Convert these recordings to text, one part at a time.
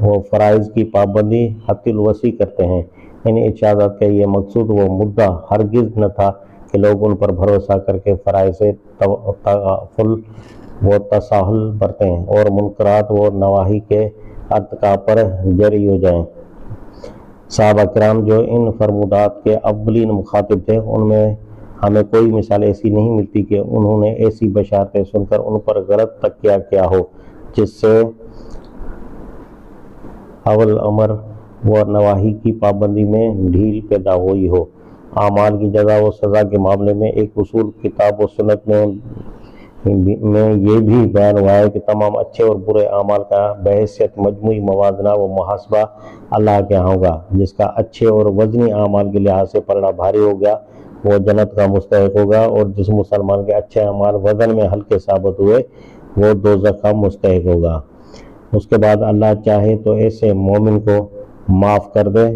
وہ فرائض کی پابندی حد الوسیع کرتے ہیں۔ ان ارشادات کا یہ مقصود و مدعا ہرگز نہ تھا کہ لوگ ان پر بھروسہ کر کے فرائض سے تغافل و تساہل برتیں اور منکرات و نواہی کے ارتکاب پر جری ہو جائیں۔ صحابہ کرام جو ان فرمودات کے اولین مخاطب تھے، ان میں ہمیں کوئی مثال ایسی نہیں ملتی کہ انہوں نے ایسی بشارتیں سن کر ان پر غلط تکیہ کیا ہو جس سے اول امر و نواہی کی پابندی میں ڈھیل پیدا ہوئی ہو۔ اعمال کی جزا و سزا کے معاملے میں ایک اصول کتاب و سنت میں یہ بھی بیان ہوا ہے کہ تمام اچھے اور برے اعمال کا بحیثیت مجموعی موازنہ و محاسبہ اللہ کے ہاں ہوگا۔ جس کا اچھے اور وزنی اعمال کے لحاظ سے پلڑا بھاری ہو گیا وہ جنت کا مستحق ہوگا، اور جس مسلمان کے اچھے اعمال وزن میں ہلکے ثابت ہوئے وہ دوزخ کا مستحق ہوگا۔ اس کے بعد اللہ چاہے تو ایسے مومن کو معاف کر دے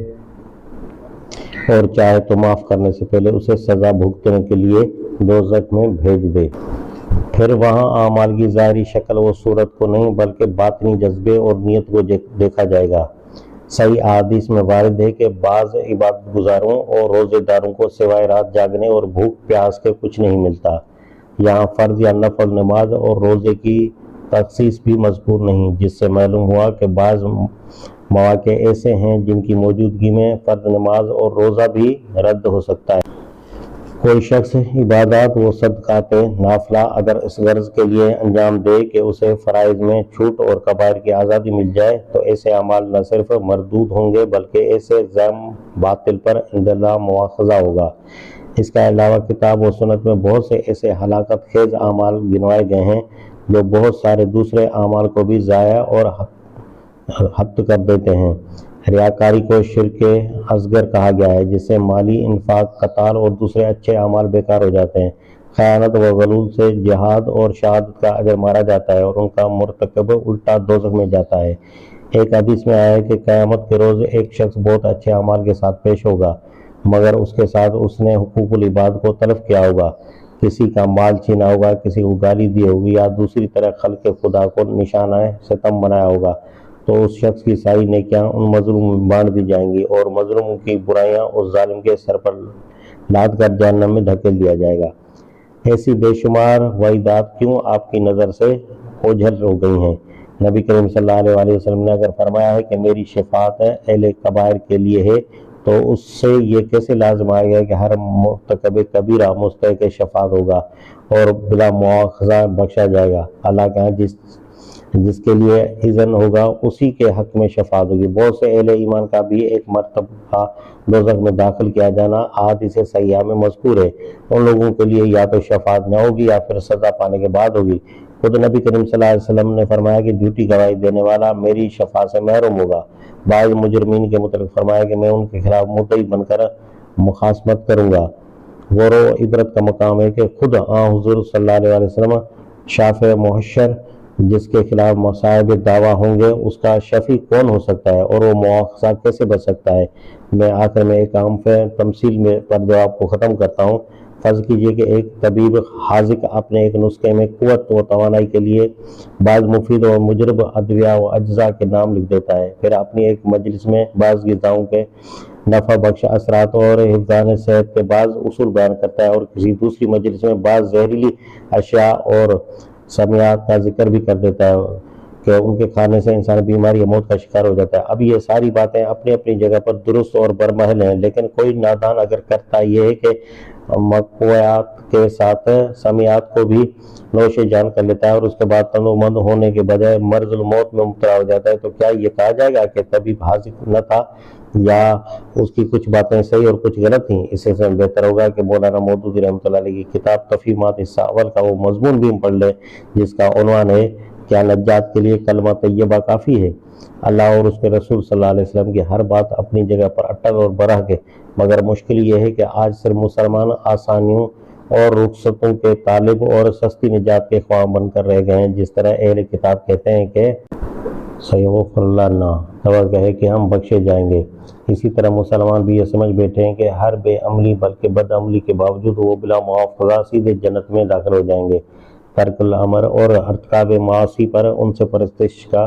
اور چاہے تو معاف کرنے سے پہلے اسے سزا بھگتنے کے لیے دوزخ میں بھیج دے۔ پھر وہاں اعمال کی ظاہری شکل و صورت کو نہیں بلکہ باطنی جذبے اور نیت کو دیکھا جائے گا۔ صحیح احادیث میں وارد ہے کہ بعض عبادت گزاروں اور روزے داروں کو سوائے رات جاگنے اور بھوک پیاس کے کچھ نہیں ملتا۔ یہاں فرض یا نفل نماز اور روزے کی تخصیص بھی مذکور نہیں، جس سے معلوم ہوا کہ بعض مواقع ایسے ہیں جن کی موجودگی میں فرض نماز اور روزہ بھی رد ہو سکتا ہے۔ کوئی شخص عبادات و صدقات نافلہ اگر اس غرض کے لیے انجام دے کہ اسے فرائض میں چھوٹ اور کبائر کی آزادی مل جائے تو ایسے اعمال نہ صرف مردود ہوں گے بلکہ ایسے ذم باطل پر عند اللہ مواخذہ ہوگا۔ اس کے علاوہ کتاب و سنت میں بہت سے ایسے ہلاکت خیز اعمال گنوائے گئے ہیں جو بہت سارے دوسرے اعمال کو بھی ضائع اور حبط کر دیتے ہیں۔ ریاکاری کو شرک اصغر کہا گیا ہے، جس سے مالی انفاق، قتال اور دوسرے اچھے اعمال بیکار ہو جاتے ہیں۔ خیانت و غلول سے جہاد اور شہادت کا اجر مارا جاتا ہے اور ان کا مرتکب الٹا دوزخ میں جاتا ہے۔ ایک حدیث میں آیا ہے کہ قیامت کے روز ایک شخص بہت اچھے اعمال کے ساتھ پیش ہوگا مگر اس کے ساتھ اس نے حقوق العباد کو تلف کیا ہوگا، کسی کا مال چھینا ہوگا، کسی کو گالی دی ہوگی یا دوسری طرح خلق خدا کو نشانہ ستم بنایا ہوگا، تو اس شخص کی ساری نیکیاں ان مظلوم میں بانٹ دی جائیں گی اور مظلوم کی برائیاں اس ظالم کے سر پر لاد کر جہنم میں دھکیل دیا جائے گا۔ ایسی بے شمار وعیدات کیوں آپ کی نظر سے اوجھل ہو گئی ہیں؟ نبی کریم صلی اللہ علیہ وسلم نے اگر فرمایا ہے کہ میری شفاعت اہل کبائر کے لیے ہے تو اس سے یہ کیسے لازم آئے گا کہ ہر مرتکب کبیرہ مستحق شفاعت ہوگا اور بلا مواخذہ بخشا جائے گا۔ اللہ کے ہاں جس کے لیے اذن ہوگا اسی کے حق میں شفاعت ہوگی۔ بہت سے اہل ایمان کا بھی ایک مرتبہ دوزخ میں داخل کیا جانا احادیث صحیحہ میں مذکور ہے۔ ان لوگوں کے لیے یا تو شفاعت نہ ہوگی یا پھر سزا پانے کے بعد ہوگی۔ خود نبی کریم صلی اللہ علیہ وسلم نے فرمایا کہ جھوٹی گواہی دینے والا میری شفاعت سے محروم ہوگا۔ بعض مجرمین کے متعلق فرمایا کہ میں ان کے خلاف مدعی بن کر مخاصمت کروں گا۔ غور و عبرت کا مقام ہے کہ خود حضور صلی اللہ علیہ وسلم شافع محشر جس کے خلاف مصائب دعویٰ ہوں گے اس کا شفیع کون ہو سکتا ہے اور وہ مواخذہ کیسے بچ سکتا ہے؟ میں آخر میں ایک عام تمثیل پر جواب کو ختم کرتا ہوں۔ فرض کیجئے کہ ایک طبیب حاذق اپنے ایک نسخے میں قوت و توانائی کے لیے بعض مفید اور مجرب ادویہ و اجزاء کے نام لکھ دیتا ہے، پھر اپنی ایک مجلس میں بعض غذاؤں کے نفع بخش اثرات اور حفظان صحت کے بعض اصول بیان کرتا ہے اور کسی دوسری مجلس میں بعض زہریلی اشیاء اور سمیات کا ذکر بھی کر دیتا ہے کہ ان کے کھانے سے انسان بیماری یا موت کا شکار ہو جاتا ہے۔ اب یہ ساری باتیں اپنی اپنی جگہ پر درست اور برمحل ہیں، لیکن کوئی نادان اگر کرتا یہ ہے کہ مقویات کے ساتھ سمیات کو بھی نوش جان کر لیتا ہے اور اس کے بعد تنومند ہونے کے بجائے مرض الموت میں مبتلا ہو جاتا ہے، تو کیا یہ کہا جائے گا کہ طبیب حاذق نہ تھا یا اس کی کچھ باتیں صحیح اور کچھ غلط تھیں؟ اس سے بہتر ہوگا کہ مولانا مودودی رحمۃ اللہ علیہ کی کتاب تفہیمات حصہ اول کا وہ مضمون بھی پڑھ لے جس کا عنوان ہے کیا نجات کے لیے کلمہ طیبہ کافی ہے؟ اللہ اور اس کے رسول صلی اللہ علیہ وسلم کی ہر بات اپنی جگہ پر اٹل اور برحق ہے، مگر مشکل یہ ہے کہ آج صرف مسلمان آسانیوں اور رخصتوں کے طالب اور سستی نجات کے خواہاں بن کر رہ گئے ہیں۔ جس طرح اہل کتاب کہتے ہیں کہ سیغفر اللہ لنا، توقع ہے کہ ہم بخشے جائیں گے، اسی طرح مسلمان بھی یہ سمجھ بیٹھے ہیں کہ ہر بے عملی بلکہ بد عملی کے باوجود وہ بلا مواخذہ سیدھے جنت میں داخل ہو جائیں گے۔ ترک الامر اور ارتکاب معاصی پر ان سے پرستش کا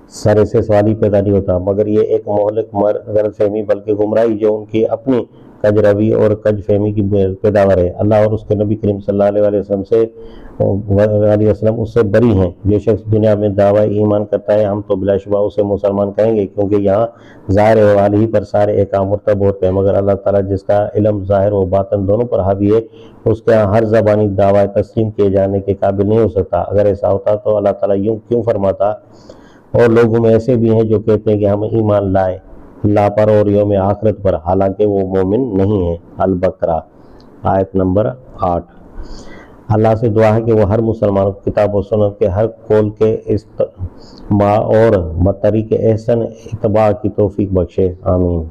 سر سے سوال ہی پیدا نہیں ہوتا، مگر یہ ایک مہلک غلط فہمی بلکہ گمراہی جو ان کی اپنی کج روی اور کج فہمی کی پیداوار ہے۔ اللہ اور اس کے نبی کریم صلی اللہ علیہ وسلم اس سے بری ہیں۔ جو شخص دنیا میں دعویٰ ایمان کرتا ہے ہم تو بلا شبہ اسے مسلمان کہیں گے، کیونکہ یہاں ظاہر و حال ہی پر سارے احکام مرتب ہوتے ہیں، مگر اللہ تعالیٰ جس کا علم ظاہر و باطن دونوں پر حاوی ہے اس کے ہر زبانی دعویٰ تسلیم کیے جانے کے قابل نہیں ہو سکتا۔ اگر ایسا ہوتا تو اللہ تعالیٰ یوں کیوں فرماتا؟ اور لوگوں میں ایسے بھی ہیں جو کہتے ہیں کہ ہم ایمان لائے اللہ پر اور یوم آخرت پر، حالانکہ وہ مومن نہیں ہیں۔ البقرہ آیت نمبر 8۔ اللہ سے دعا ہے کہ وہ ہر مسلمان کو کتاب و سنت کے ہر قول کے استماع اور طریق احسن اتباع کی توفیق بخشے، آمین۔